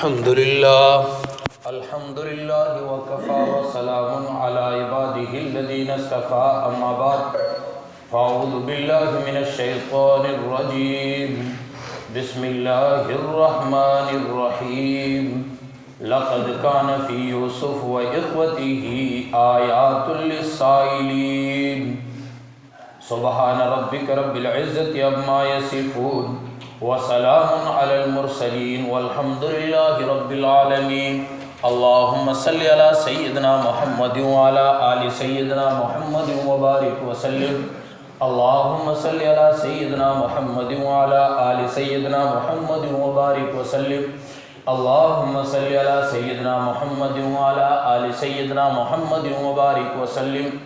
الحمد للہ وکفى وسلام علی عباده الذین اصطفى اما بعد فاعوذ باللہ من الشیطان الرجیم بسم اللہ الرحمن الرحیم لقد كان في يوسف وإخوته آیات للسائلین سبحان ربک رب العزة عما یصفون وسلام علی المرسلین والحمد للہ رب العالمین اللہم صلی علی سیدنا محمد وعلی آل سیدنا محمد وبارک وسلم اللہم صلی علی سیدنا محمد وعلی آل سیدنا محمد وبارک وسلم اللہم صلی علی سیدنا محمد وعلی آل سیدنا محمد وبارک وسلم۔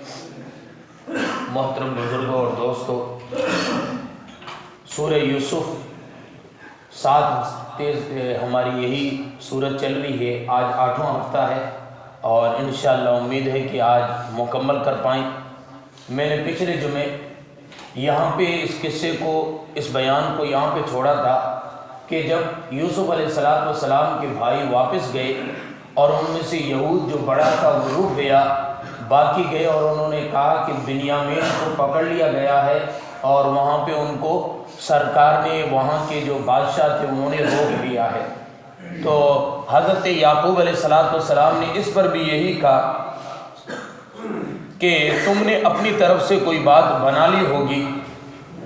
محترم بزرگوں اور دوستو، سورہ یوسف 7 ہماری یہی سورت چل رہی ہے، آج 8واں ہفتہ ہے اور انشاءاللہ امید ہے کہ آج مکمل کر پائیں۔ میں نے پچھلے جمعے یہاں پہ اس قصے کو، اس بیان کو یہاں پہ چھوڑا تھا کہ جب یوسف علیہ السلام کے بھائی واپس گئے اور ان میں سے یہود جو بڑا تھا وہ رک گیا، باقی گئے اور انہوں نے کہا کہ بنیامین کو پکڑ لیا گیا ہے، اور وہاں پہ ان کو سرکار نے، وہاں کے جو بادشاہ تھے انہوں نے روک دیا ہے۔ تو حضرت یعقوب علیہ السلام نے اس پر بھی یہی کہا کہ تم نے اپنی طرف سے کوئی بات بنا لی ہوگی،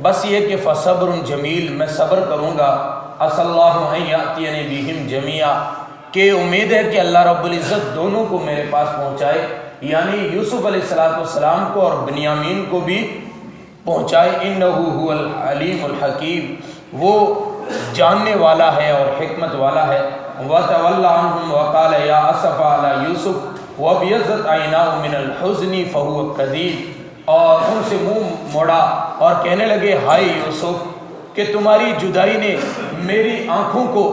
بس یہ کہ فصبر جمیل، میں صبر کروں گا، عسى اللہ ان یأتینی بہم جمیعا، کہ امید ہے کہ اللہ رب العزت دونوں کو میرے پاس پہنچائے، یعنی یوسف علیہ السلام کو اور بنیامین کو بھی پہنچائے۔ انہ هو العلیم الحکیم، وہ جاننے والا ہے اور حکمت والا ہے۔ وَتَوَلَّ عَنْهُمْ وَقَالَ يَا أَسَفَ عَلَى يُوسُفَ وَابْيَضَّتْ عَيْنَاهُ مِنَ الْحُزْنِ فَهُوَ كَظِيمٌ، اور ان سے منہ موڑا اور کہنے لگے، ہائے یوسف کہ تمہاری جدائی نے میری آنکھوں کو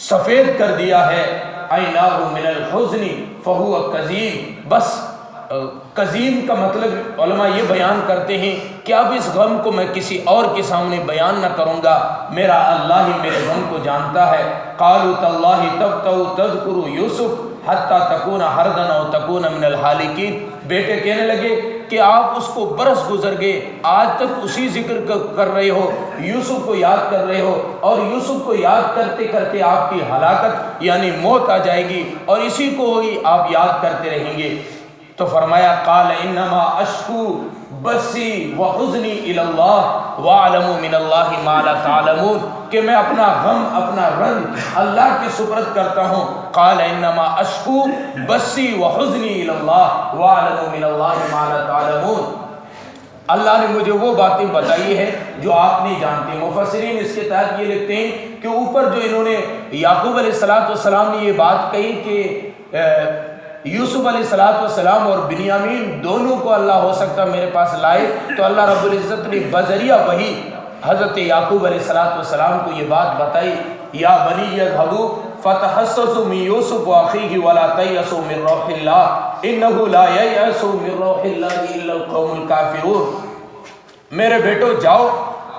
سفید کر دیا ہے۔ عَيْنَاهُ مِنَ الْحُزْنِ فَهُوَ كَظِيمٌ، بس قزیم کا مطلب علماء یہ بیان کرتے ہیں کہ اب اس غم کو میں کسی اور کے سامنے بیان نہ کروں گا، میرا اللہ ہی میرے غم کو جانتا ہے۔ قالوا تاللہ تفتأ تذکر یوسف حتی تکون حردا او تکون من الحالکین، بیٹے کہنے لگے کہ آپ اس کو برس گزر گئے، آج تک اسی ذکر کر رہے ہو، یوسف کو یاد کر رہے ہو، اور یوسف کو یاد کرتے کرتے آپ کی ہلاکت یعنی موت آ جائے گی اور اسی کو ہی آپ یاد کرتے رہیں گے۔ تو فرمایا قال انما اشکو بسی وحزنی الی اللہ واعلم من اللہ ما لا تعلمون، کہ میں اپنا غم، اپنا رنج اللہ کی سپرد کرتا ہوں۔ قال انما اشکو بسی وحزنی الی اللہ واعلم من اللہ ما لا تعلمون، اللہ نے مجھے وہ باتیں بتائی ہیں جو آپ نہیں جانتے۔ مفسرین اس کے تحت یہ لکھتے ہیں کہ اوپر جو انہوں نے یعقوب علیہ السلام نے یہ بات کہی کہ یوسف علیہ السلام اور بنیامین دونوں کو اللہ ہو سکتا میرے پاس لائے، تو اللہ رب العزت نے بذریعہ وحی حضرت یعقوب علیہ السلام کو یہ بات بتائی، یا بنی اذهبوا فتحسسوا من یوسف واخیہ ولا تیأسوا من روح اللہ انہ لا ییأس من روح اللہ الا القوم الکافرون، میرے بیٹو جاؤ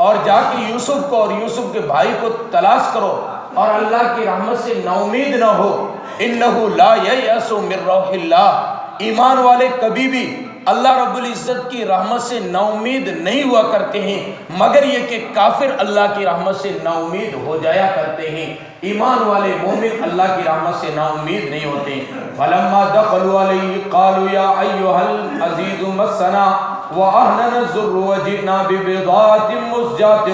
اور جا کے یوسف کو اور یوسف کے بھائی کو تلاش کرو اور اللہ کی رحمت سے نا امید نہ ہو۔ انہ لا ییأس من روح اللہ، ایمان والے کبھی بھی اللہ رب العزت کی رحمت سے نا امید نہیں ہوا کرتے ہیں، مگر یہ کہ کافر اللہ کی رحمت سے نا امید ہو جایا کرتے ہیں، ایمان والے مومن اللہ کی رحمت سے نا امید نہیں ہوتے۔ فلما دخلوا علیہ قالوا یا ایھا العزیز مسنا واہلنا الضر وجئنا ببضاعۃ مزجاۃ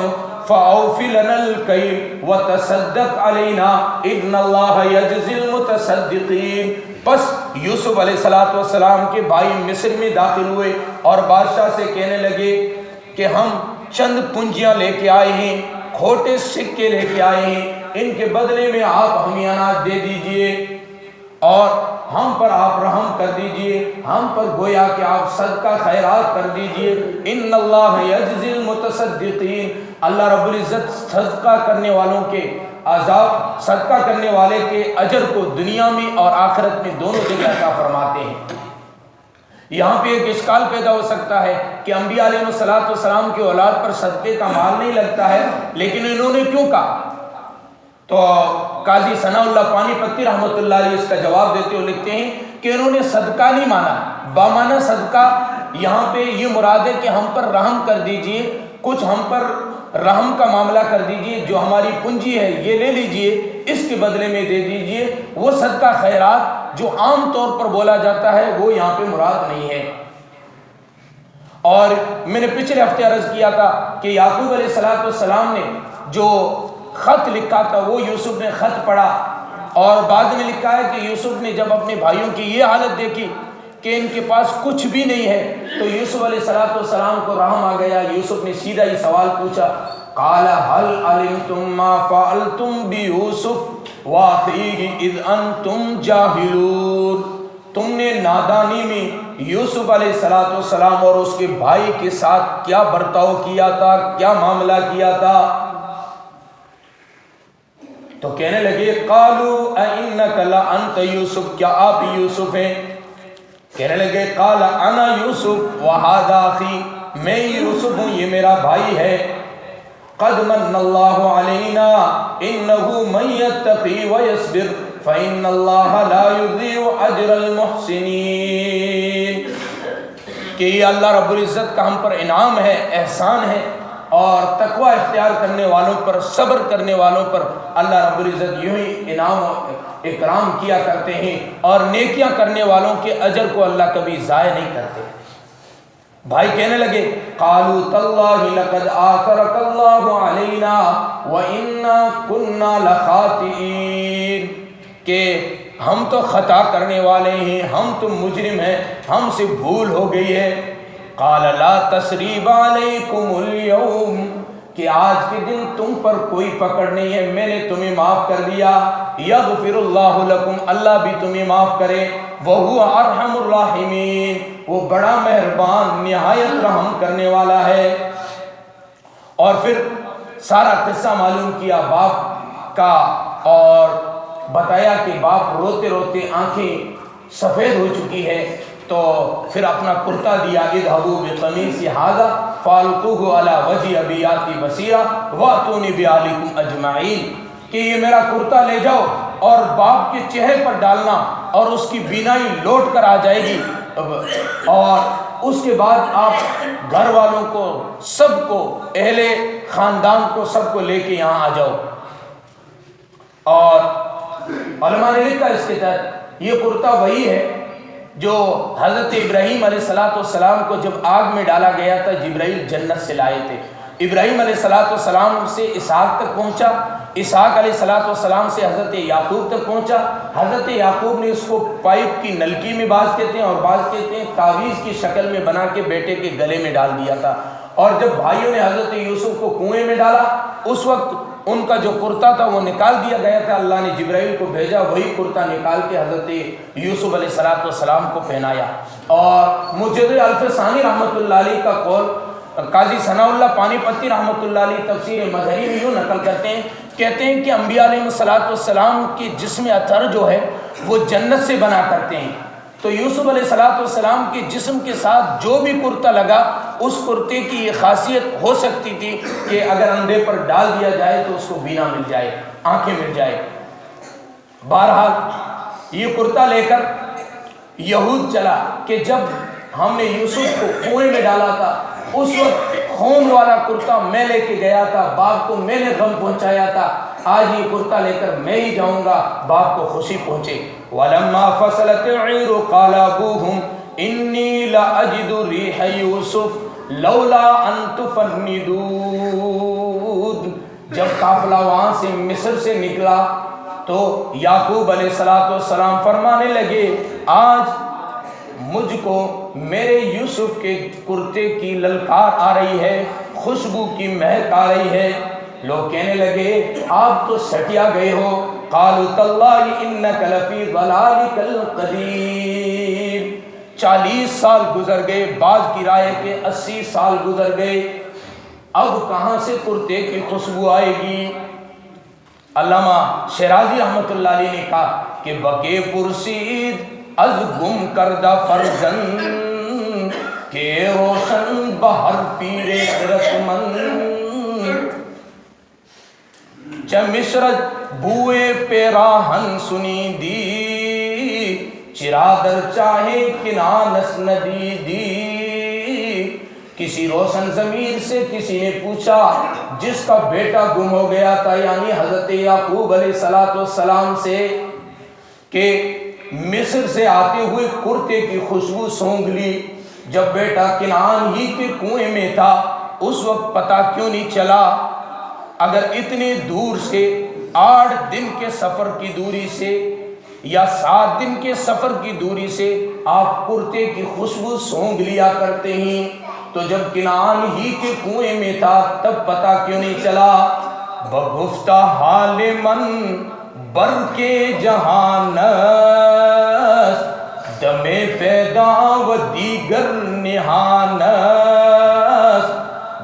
فأوف لنا الکیل وتصدق علینا ان اللہ یجزی المتصدقین۔ پس یوسف علیہ السلام کے بھائی مصر میں داخل ہوئے اور بادشاہ سے کہنے لگے کہ ہم چند پونجیاں لے کے آئے ہیں، کھوٹے سکے لے کے آئے ہیں، ان کے بدلے میں آپ ہمیں اناج دے دیجئے اور ہم پر آپ رحم کر دیجئے، ہم پر گویا کہ آپ صدقہ خیرات کر دیجئے۔ ان اللہ یجزی المتصدقین، اللہ رب العزت صدقہ کرنے والوں کے عذاب، صدقہ کرنے والے کے اجر کو دنیا میں اور آخرت میں دونوں جگہ عطا فرماتے ہیں۔ یہاں پہ ایک اشکال پیدا ہو سکتا ہے کہ انبیاء علیہ السلام کی اولاد پر صدقے کا مال نہیں لگتا ہے، لیکن انہوں نے کیوں کہا؟ تو قاضی ثناء اللہ پانی پتی رحمۃ اللہ علیہ اس کا جواب دیتے ہوئے لکھتے ہیں کہ انہوں نے صدقہ نہیں مانا، بامانہ صدقہ یہاں پہ یہ مراد ہے کہ ہم پر رحم کر دیجئے، کچھ ہم پر رحم کا معاملہ کر دیجئے، جو ہماری پونجی ہے یہ لے لیجئے، اس کے بدلے میں دے دیجئے۔ وہ صدقہ خیرات جو عام طور پر بولا جاتا ہے وہ یہاں پہ مراد نہیں ہے۔ اور میں نے پچھلے ہفتے عرض کیا تھا کہ یعقوب علیہ السلام نے جو خط لکھا تھا وہ یوسف نے خط پڑھا، اور بعد میں لکھا ہے کہ یوسف نے جب اپنے بھائیوں کی یہ حالت دیکھی کہ ان کے پاس کچھ بھی نہیں ہے تو یوسف علیہ السلام کو رحم آ گیا۔ یوسف نے سیدھا ہی سوال پوچھا، قال هل علمتم ما فعلتم بيوسف واخيه اذ انتم جاهلون، تم نے نادانی میں یوسف علیہ السلام اور اس کے بھائی کے ساتھ کیا برتاؤ کیا تھا، کیا معاملہ کیا تھا؟ تو کہنے لگے قالوا اِنَّكَ لَأَنْتَ یوسف، کیا آپ یوسف ہیں؟ کہنے لگے قال انا یوسف وهذا اخی، میں یوسف ہوں، یہ میرا بھائی ہے۔ قد من اللہ علینا انه من یتقی ویصبر فإن اللہ لا یضیع اجر المحسنین، کہ یہ اللہ رب العزت کا ہم پر انعام ہے، احسان ہے، اور تقوی اختیار کرنے والوں پر، صبر کرنے والوں پر اللہ رب العزت یوں ہی انعام و اکرام کیا کرتے ہیں، اور نیکیاں کرنے والوں کے اجر کو اللہ کبھی ضائع نہیں کرتے۔ بھائی کہنے لگے قالوا تاللہ لقد آثرک اللہ علینا وإنا كنا لخاطئین، کہ ہم تو خطا کرنے والے ہیں، ہم تو مجرم ہیں، ہم سے بھول ہو گئی ہے۔ قال لا تثریب علیکم اليوم، کہ آج کے دن تم پر کوئی پکڑ نہیں ہے، میں نے تمہیں معاف کر دیا۔ یغفر اللہ لکم، اللہ بھی تمہیں معاف کرے۔ وہو ارحم الراحمین، وہ بڑا مہربان نہایت رحم کرنے والا ہے۔ اور پھر سارا قصہ معلوم کیا باپ کا، اور بتایا کہ باپ روتے روتے آنکھیں سفید ہو چکی ہے، تو پھر اپنا کرتا دیا، اذهبوا بقمیصی ھذا فالقوہ علی وجہ ابی یاتی بصیرا واتونی بأہلکم اجمعین، کہ یہ میرا کرتا لے جاؤ اور باپ کے چہرے پر ڈالنا، اور اس کی بینائی لوٹ کر آ جائے گی، اور اس کے بعد آپ گھر والوں کو، سب کو، اہل خاندان کو، سب کو لے کے یہاں آ جاؤ۔ اور علماء نے لکھا اس کے تحت یہ کرتا وہی ہے جو حضرت ابراہیم علیہ السلام کو جب آگ میں ڈالا گیا تھا، جبرائیل جنت سے لائے تھے۔ ابراہیم علیہ السلام سے اسحاق تک پہنچا، اسحاق علیہ السلام سے حضرت یعقوب تک پہنچا۔ حضرت یعقوب نے اس کو پائپ کی نلکی میں، بعض کہتے ہیں، اور بعض کہتے ہیں تعویذ کی شکل میں بنا کے بیٹے کے گلے میں ڈال دیا تھا۔ اور جب بھائیوں نے حضرت یوسف کو کنویں میں ڈالا، اس وقت ان کا جو کرتا تھا وہ نکال دیا گیا تھا، اللہ نے جبرائیل کو بھیجا، وہی کرتا نکال کے حضرت یوسف علیہ السلام کو پہنایا۔ اور مجد الف ثانی رحمۃ اللہ علیہ کا قول قاضی ثناء اللہ پانی پتی رحمۃ اللہ علیہ تفسیر مظہری میں یوں نقل کرتے ہیں، کہتے ہیں کہ انبیاء علیہ السلام کے جسم اطہر جو ہے وہ جنت سے بنا کرتے ہیں، تو یوسف علیہ السلام کے جسم کے ساتھ جو بھی کرتا لگا، اس کرتے کی یہ خاصیت ہو سکتی تھی کہ اگر اندھے پر ڈال دیا جائے تو اس کو بینا مل جائے، آنکھیں مل جائے۔ بہرحال یہ کرتا لے کر یہود چلا کہ جب ہم نے یوسف کو کنویں میں ڈالا تھا، اس وقت خون والا کرتا میں لے کے گیا تھا، باپ کو میں نے غم پہنچایا تھا، آج یہ کرتا لے کر میں ہی جاؤں گا، باپ کو خوشی پہنچے۔ وَلَمَّا فَصَلَتِ الْعِيرُ قَالَ أَبُوهُمْ إِنِّي لَأَجِدُ رِيحَ يُوسُفَ لَوْلَا أَن تُفَنِّدُونِ، جب قافلہ وہاں سے مصر سے نکلا تو یعقوب علیہ السلام فرمانے لگے، آج مجھ کو میرے یوسف کے کرتے کی للکار آ رہی ہے، خوشبو کی مہک آ رہی ہے۔ لوگ کہنے لگے آپ تو سٹیا گئے ہو۔ قالوا تاللہ انک لفی ضلالک القدیم، 40 سال گزر گئے، بعض کی رائے کہ 80 سال گزر گئے، اب کہاں سے کرتے کی خوشبو آئے گی؟ علامہ شیرازی رحمۃ اللہ علیہ نے کہا کہ بقے پرسید از گم کردہ فرزند کے روشن بہر پیرے خرسمند، چہ مشرج بوئے پیراہن سنی دی، چرادر چاہے کنانس ندی دی۔ کسی روشن ضمیر سے کسی نے پوچھا جس کا بیٹا گم ہو گیا تھا، یعنی حضرت یعقوب علیہ السلام سے، کہ مصر سے آتے ہوئے کرتے کی خوشبو سونگھ لی، جب بیٹا کنعان ہی کے کنویں میں تھا اس وقت پتہ کیوں نہیں چلا؟ اگر اتنے دور سے 8 دن کے سفر کی دوری سے یا 7 دن کے سفر کی دوری سے آپ کرتے کی خوشبو سونگھ لیا کرتے ہیں، تو جب کنعان ہی کے کنویں میں تھا تب پتہ کیوں نہیں چلا؟ بگفتہ حال من بر کے جہانست، دم پیدا و دیگر نہانست،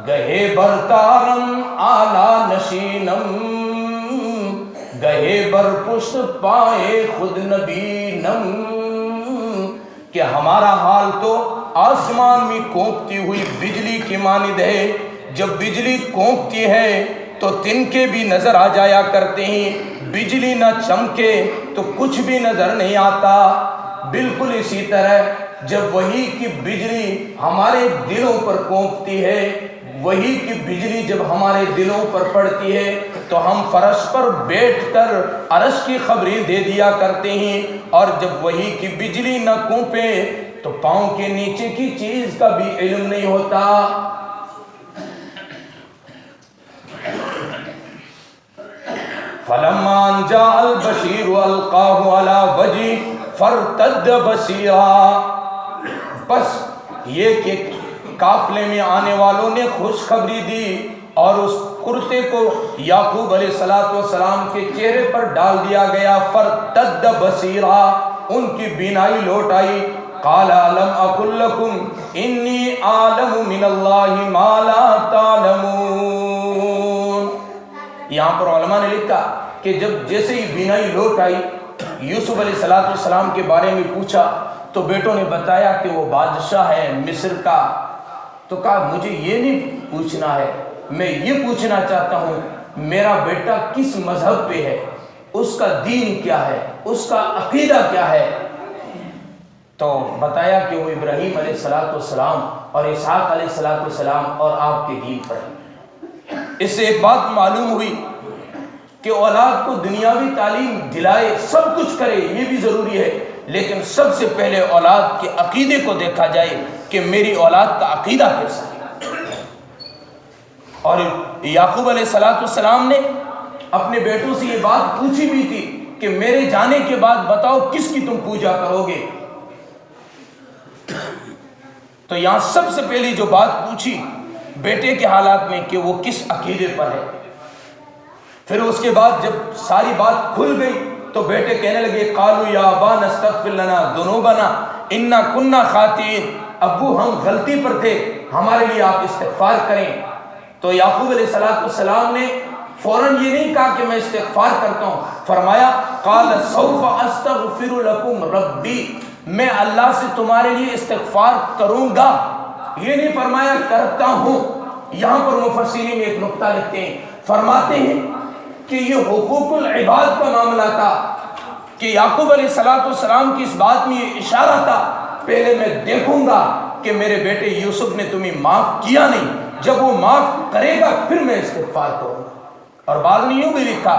گہے برتارم آلہ نشینم، گہے بر پشت پائے خود نبینم، کہ ہمارا حال تو آسمان میں کونپتی ہوئی بجلی کی مانند ہے، جب بجلی کونپتی ہے تو تنکے بھی نظر آ جایا کرتے ہیں، بجلی نہ چمکے تو کچھ بھی نظر نہیں آتا۔ بالکل اسی طرح جب وحی کی بجلی ہمارے دلوں پر کونپتی ہے، وحی کی بجلی جب ہمارے دلوں پر پڑتی ہے تو ہم فرش پر بیٹھ کر عرش کی خبریں دے دیا کرتے ہیں، اور جب وحی کی بجلی نہ کونپے تو پاؤں کے نیچے کی چیز کا بھی علم نہیں ہوتا۔ فَلَمَّا جَاءَ الْبَشِيرُ أَلْقَاهُ عَلَى وَجْهِهِ فَارْتَدَّ بَصِيرًا، بس یہ کہ قافلے میں آنے والوں نے خوشخبری دی اور اس کرتے کو یعقوب علیہ السلام کے چہرے پر ڈال دیا گیا۔ فَارْتَدَّ بَصِيرًا، ان کی بینائی لوٹ آئی۔ قَالَ أَلَمْ أَقُلْ لَكُمْ إِنِّي أَعْلَمُ مِنَ اللَّهِ مَا لَا تَعْلَمُونَ۔ یہاں پر علماء نے لکھا کہ جب جیسے ہی بینائی لوٹ آئی، یوسف علیہ السلام کے بارے میں پوچھا تو بیٹوں نے بتایا کہ وہ بادشاہ ہے مصر کا۔ تو کہا مجھے یہ نہیں پوچھنا ہے، میں یہ پوچھنا چاہتا ہوں میرا بیٹا کس مذہب پہ ہے، اس کا دین کیا ہے، اس کا عقیدہ کیا ہے؟ تو بتایا کہ وہ ابراہیم علیہ السلام اور اسحاق علیہ السلام اور آپ کے دین پر ہے۔ اس سے ایک بات معلوم ہوئی کہ اولاد کو دنیاوی تعلیم دلائے، سب کچھ کرے، یہ بھی ضروری ہے، لیکن سب سے پہلے اولاد کے عقیدے کو دیکھا جائے کہ میری اولاد کا عقیدہ کیسا ہے۔ اور یعقوب علیہ السلام نے اپنے بیٹوں سے یہ بات پوچھی بھی تھی کہ میرے جانے کے بعد بتاؤ کس کی تم پوجا کرو گے؟ تو یہاں سب سے پہلی جو بات پوچھی بیٹے کے حالات میں کہ وہ کس عقیدے پر ہے۔ پھر اس کے بعد جب ساری بات کھل گئی تو بیٹے کہنے لگے قالوا یا ابانا استغفر لنا ذنوبنا انا كنا خاطئین، ابو ہم غلطی پر تھے، ہمارے لیے آپ استغفار کریں۔ تو یعقوب علیہ السلام نے فوراً یہ نہیں کہا کہ میں استغفار کرتا ہوں، فرمایا قال سوف استغفر لكم ربی، میں اللہ سے تمہارے لیے استغفار کروں گا، یہ نہیں فرمایا کرتا ہوں۔ یہاں پر مفسرین میں ایک نقطہ لکھتے ہیں، فرماتے ہیں کہ یہ حقوق العباد کا معاملہ تھا کہ یعقوب علیہ السلام کی اس بات میں یہ اشارہ تھا، پہلے میں دیکھوں گا کہ میرے بیٹے یوسف نے تمہیں معاف کیا نہیں، جب وہ معاف کرے گا پھر میں استغفار کروں گا۔ اور بعض نے یوں بھی لکھا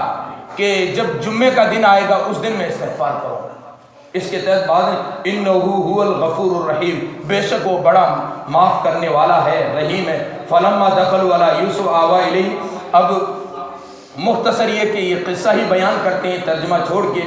کہ جب جمعے کا دن آئے گا اس دن میں استغفار کروں گا۔ اس کے تحت بعض انہ هو الغفور الرحیم، بے شک وہ بڑا معاف کرنے والا ہے، رحیم ہے۔ فلما دخلوا علی یوسف آوا الیہ، اب مختصر یہ کہ یہ قصہ ہی بیان کرتے ہیں ترجمہ چھوڑ کے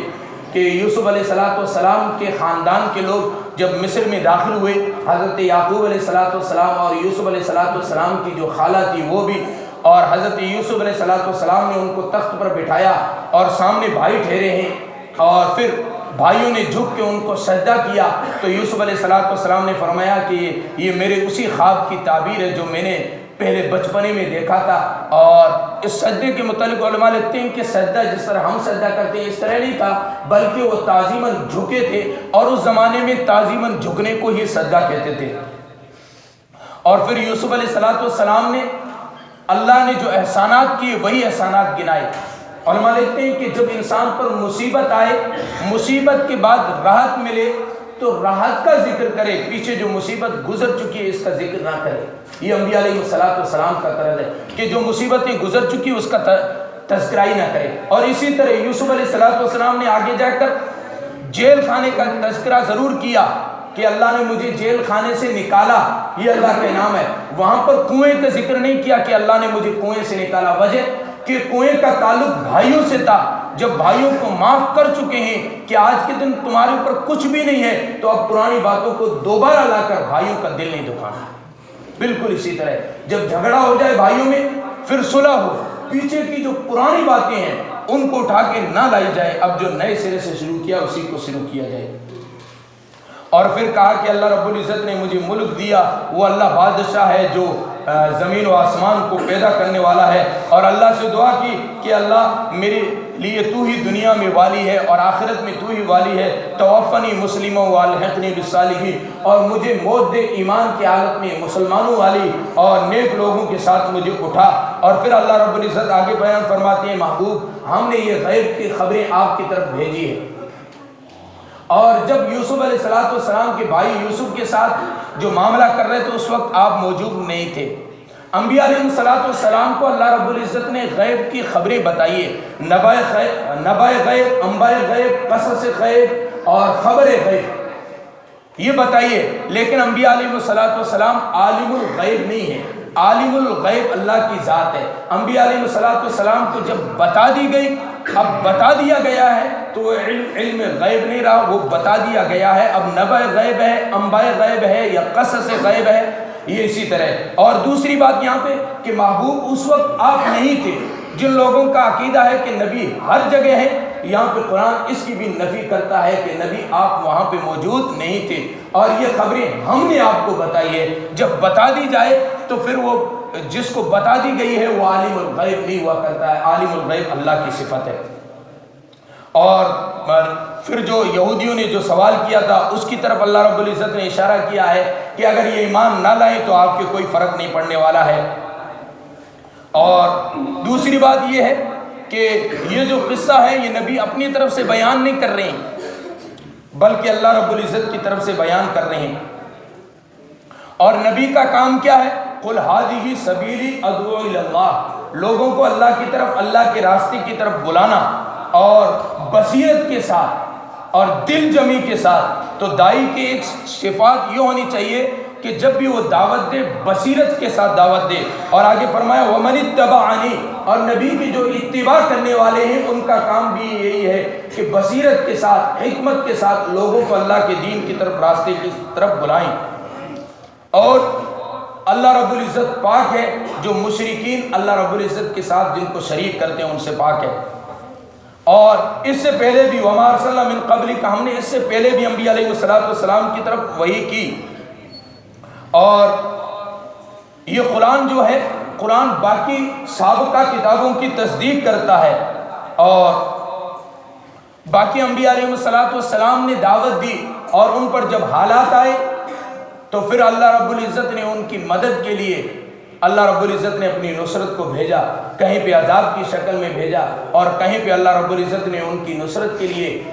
کہ یوسف علیہ السلام کے خاندان کے لوگ جب مصر میں داخل ہوئے، حضرت یعقوب علیہ السلام اور یوسف علیہ السلام کی جو خالہ تھی وہ بھی، اور حضرت یوسف علیہ السلام نے ان کو تخت پر بٹھایا اور سامنے بھائی ٹھہرے ہیں، اور پھر بھائیوں نے جھک کے ان کو سجدہ کیا۔ تو یوسف علیہ السلام نے فرمایا کہ یہ میرے اسی خواب کی تعبیر ہے جو میں نے پہلے بچپنے میں دیکھا تھا۔ اور اس سجدے کے متعلق علماء لکھتے ہیں کہ سجدہ جس طرح ہم سجدہ کرتے ہیں اس طرح نہیں تھا، بلکہ وہ تعظیماً جھکے تھے، اور اس زمانے میں تعظیماً جھکنے کو ہی سجدہ کہتے تھے۔ اور پھر یوسف علیہ السلام نے اللہ نے جو احسانات کیے وہی احسانات گنائے، علماء لکھتے ہیں کہ جب انسان پر مصیبت آئے، مصیبت کے بعد راحت ملے تو راحت کا ذکر کرے، پیچھے جو مصیبت گزر چکی ہے اس کا ذکر نہ کرے۔ یہ انبیاء علیہ السلام کا طرز ہے کہ جو مصیبتیں گزر چکی اس کا تذکرہ ہی نہ کرے۔ اور اسی طرح یوسف علیہ السلام نے آگے جا کر جیل خانے کا تذکرہ ضرور کیا کہ اللہ نے مجھے جیل خانے سے نکالا، یہ اللہ کا انعام ہے۔ وہاں پر کنویں کا ذکر نہیں کیا کہ اللہ نے مجھے کنویں سے نکالا، وجہ کہ کنویں کا تعلق بھائیوں سے تھا۔ جب بھائیوں کو معاف کر چکے ہیں کہ آج کے دن تمہارے اوپر کچھ بھی نہیں ہے، تو اب پرانی باتوں کو دوبارہ لا کر بھائیوں کا دل نہیں دکھانا۔ بالکل اسی طرح جب جھگڑا ہو جائے بھائیوں میں، پھر صلح ہو، پیچھے کی جو پرانی باتیں ہیں ان کو اٹھا کے نہ لائی جائے، اب جو نئے سرے سے شروع کیا اسی کو شروع کیا جائے۔ اور پھر کہا کہ اللہ رب العزت نے مجھے ملک دیا، وہ اللہ بادشاہ ہے جو زمین و آسمان کو پیدا کرنے والا ہے، اور اللہ سے دعا کی کہ اللہ میرے لیے تو ہی دنیا میں والی ہے اور آخرت میں تو ہی والی ہے، توفنی مسلموں والحقنی بالصالحین، اور مجھے موت دے ایمان کی حالت میں مسلمانوں والی اور نیک لوگوں کے ساتھ مجھے اٹھا۔ اور پھر اللہ رب العزت آگے بیان فرماتے ہیں محبوب ہم نے یہ غیب کی خبریں آپ کی طرف بھیجی ہے۔ اور جب یوسف علیہ السلام کے بھائی یوسف کے ساتھ جو معاملہ کر رہے تھے اس وقت آپ موجود نہیں تھے۔ انبیاء علیہ السلام کو اللہ رب العزت نے غیب کی خبریں بتائی ہے، نبأ غیب، انباء غیب، قصص غیب اور خبر غیب، یہ بتائیے۔ لیکن انبیاء علیہ السلام عالم الغیب نہیں ہے، عالم الغیب اللہ کی ذات ہے۔ انبیاء علیہ السلام کو جب بتا دی گئی، اب بتا دیا گیا ہے تو وہ علم غیب نہیں رہا، وہ بتا دیا گیا ہے، اب نبأ غیب ہے، انباء غیب ہے یا قصص غیب ہے، یہ اسی طرح۔ اور دوسری بات یہاں پہ کہ محبوب اس وقت آپ نہیں تھے۔ جن لوگوں کا عقیدہ ہے کہ نبی ہر جگہ ہے، یہاں پہ قرآن اس کی بھی نفی کرتا ہے کہ نبی آپ وہاں پہ موجود نہیں تھے، اور یہ خبریں ہم نے آپ کو بتائی ہے۔ جب بتا دی جائے تو پھر وہ جس کو بتا دی گئی ہے وہ عالم الغیب نہیں ہوا کرتا ہے، عالم الغیب اللہ کی صفت ہے۔ اور پھر جو یہودیوں نے جو سوال کیا تھا اس کی طرف اللہ رب العزت نے اشارہ کیا ہے کہ اگر یہ ایمان نہ لائیں تو آپ کے کوئی فرق نہیں پڑنے والا ہے۔ اور دوسری بات یہ ہے کہ یہ جو قصہ ہے یہ نبی اپنی طرف سے بیان نہیں کر رہے ہیں بلکہ اللہ رب العزت کی طرف سے بیان کر رہے ہیں۔ اور نبی کا کام کیا ہے؟ قل ھذہ سبیلی ادعو الی اللہ، لوگوں کو اللہ کی طرف، اللہ کے راستے کی طرف بلانا، اور بصیرت کے ساتھ اور دل جمی کے ساتھ۔ تو دائی کی ایک صفات یہ ہونی چاہیے کہ جب بھی وہ دعوت دے بصیرت کے ساتھ دعوت دے۔ اور آگے فرمایا وَمَنِ اتَّبَعَنِی، اور نبی کی جو اتباع کرنے والے ہیں ان کا کام بھی یہی ہے کہ بصیرت کے ساتھ، حکمت کے ساتھ لوگوں کو اللہ کے دین کی طرف، راستے کی طرف بلائیں۔ اور اللہ رب العزت پاک ہے، جو مشرکین اللہ رب العزت کے ساتھ جن کو شریک کرتے ہیں ان سے پاک ہے۔ اور اس سے پہلے بھی وَمَا أَرْسَلْنَا مِن قَبْلِكَ، ہم نے اس سے پہلے بھی انبیاء علیہ السلام کی طرف وحی کی۔ اور یہ قرآن جو ہے، قرآن باقی سابقہ کتابوں کی تصدیق کرتا ہے، اور باقی انبیاء علیہ السلام نے دعوت دی، اور ان پر جب حالات آئے تو پھر اللہ رب العزت نے ان کی مدد کے لیے، اللہ رب العزت نے اپنی نصرت کو بھیجا، کہیں پہ عذاب کی شکل میں بھیجا، اور کہیں پہ اللہ رب العزت نے ان کی نصرت کے لیے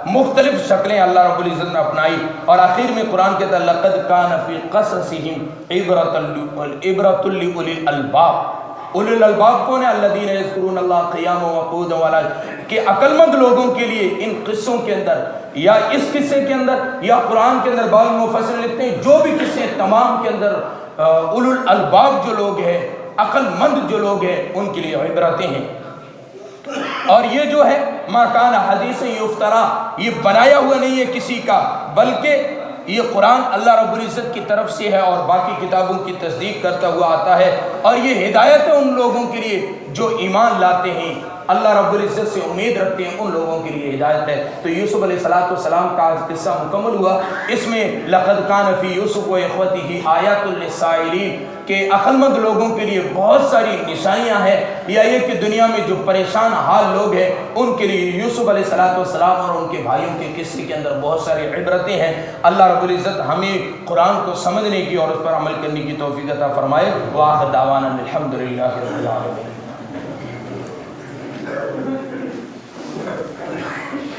مختلف شکلیں اللہ رب العزت نے اپنائی۔ اور آخر میں قرآن کہتا ہے لَقَدْ كَانَ فِي قَصَصِهِمْ عِبْرَةٌ لِأُولِي الْأَلْبَابِ۔ اولي الالباب کون ہے؟ الذین یذکرون اللہ قیاما وقعودا وعلی، کہ عقل مند لوگوں کے لیے ان قصوں کے اندر یا اس قصے کے اندر یا قرآن کے اندر، بعض مفسر لکھتے ہیں جو بھی قصے تمام کے اندر اولو الالباب جو لوگ ہیں، عقل مند جو لوگ ہیں، ان کے لیے عبرتیں ہیں۔ اور یہ جو ہے ما کان حدیث یفترا، یہ بنایا ہوا نہیں ہے کسی کا، بلکہ یہ قرآن اللہ رب العزت کی طرف سے ہے اور باقی کتابوں کی تصدیق کرتا ہوا آتا ہے۔ اور یہ ہدایت ہے ان لوگوں کے لیے جو ایمان لاتے ہیں، اللہ رب العزت سے امید رکھتے ہیں، ان لوگوں کے لیے ہدایت ہے۔ تو یوسف علیہ السلام کا آج قصہ مکمل ہوا۔ اس میں لقد کان فی یوسف و اخوتہ آیات للسائلین، کہ عقل مند لوگوں کے لیے بہت ساری نشانیاں ہیں، یا یہ کہ دنیا میں جو پریشان حال لوگ ہیں ان کے لیے یوسف علیہ السلام اور ان کے بھائیوں کے قصے کے اندر بہت ساری عبرتیں ہیں۔ اللہ رب العزت ہمیں قرآن کو سمجھنے کی اور اس پر عمل کرنے کی توفیق عطا فرمائے۔ وآخر دعوانا الحمدللہ رب العالمین۔